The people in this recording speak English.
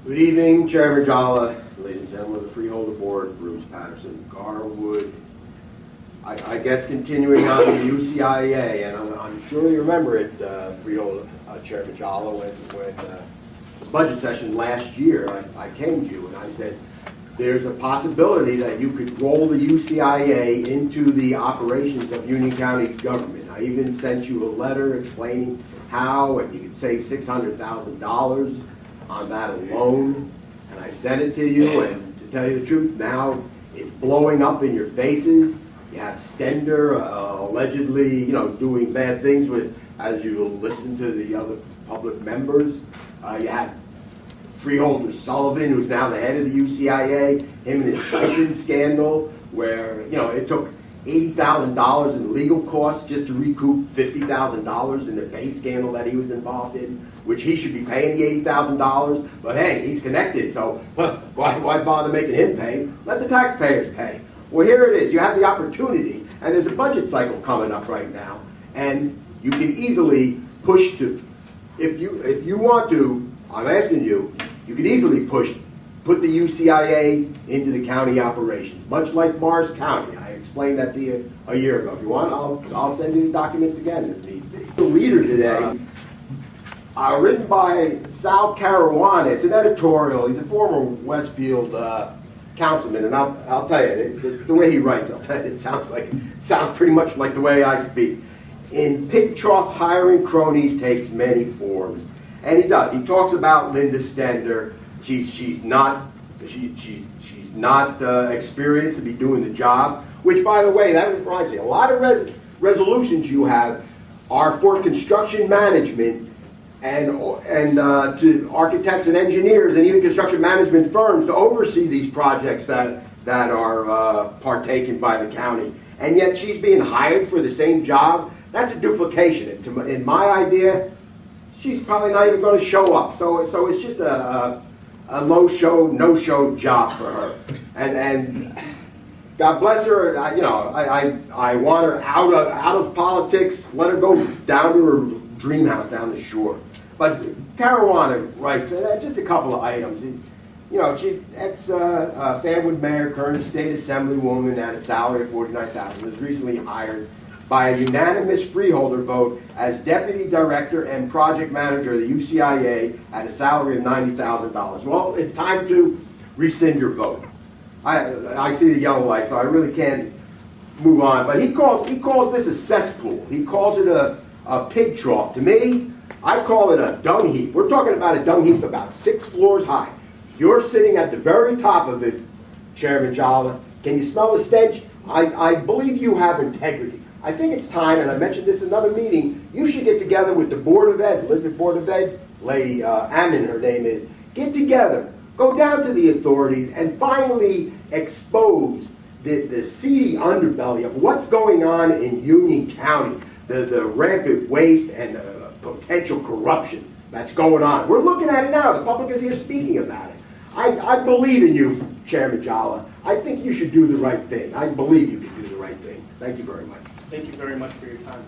Good evening, Chairman Jalla, ladies and gentlemen of the Freeholder Board, Bruce Paterson, Garwood. I guess continuing on the UCIA, and I'm sure you remember it, Freeholder Chairman Jalla, when the budget session last year, I came to you and I said, there's a possibility that you could roll the UCIA into the operations of Union County government. I even sent you a letter explaining how, and you could save $600,000 on that alone, and I sent it to you, and to tell you the truth, now it's blowing up in your faces. You have Stender allegedly, doing bad things with, as you listen to the other public members. You have Freeholder Sullivan, who's now the head of the UCIA, him and his stipend scandal, where, it took $80,000 in legal costs just to recoup $50,000 in the pay scandal that he was involved in, which he should be paying the $80,000, but hey, he's connected, so why bother making him pay? Let the taxpayers pay. Well, here it is. You have the opportunity, and there's a budget cycle coming up right now, and you can easily push to, if you want to, I'm asking you, you can easily put the UCIA into the county operations, much like Morris County. I explained that to you a year ago. If you want, I'll send you the documents again if need be. The leader today, written by Sal Caruana. It's an editorial. He's a former Westfield councilman, and I'll tell you, the way he writes, it sounds pretty much like the way I speak. In Pig Trough, hiring cronies takes many forms, and he does. He talks about Linda Stender. She's not experienced to be doing the job. Which, by the way, that reminds me, a lot of resolutions you have are for construction management and to architects and engineers and even construction management firms to oversee these projects that are partaken by the county. And yet she's being hired for the same job. That's a duplication. In my idea, she's probably not even going to show up. So it's just a low-show, no-show job for her. And God bless her. I want her out of politics. Let her go down to her dream house down the shore. But Caruana writes just a couple of items. She ex-Fanwood mayor, current state assemblywoman at a salary of $49,000, was recently hired by a unanimous freeholder vote as deputy director and project manager of the UCIA at a salary of $90,000. Well, it's time to rescind your vote. I see the yellow light, so I really can't move on. But he calls this a cesspool. He calls it a pig trough. To me, I call it a dung heap. We're talking about a dung heap about 6 floors high. You're sitting at the very top of it, Chairman Jalla. Can you smell the stench? I believe you have integrity. I think it's time, and I mentioned this in another meeting, you should get together with the Board of Ed, Elizabeth Board of Ed, Lady Ammon, her name is, get together, go down to the authorities, and finally expose the seedy underbelly of what's going on in Union County, the rampant waste and the potential corruption that's going on. We're looking at it now. The public is here speaking about it. I believe in you, Chairman Jalla. I think you should do the right thing. I believe you can do the right thing. Thank you very much. Thank you very much for your time.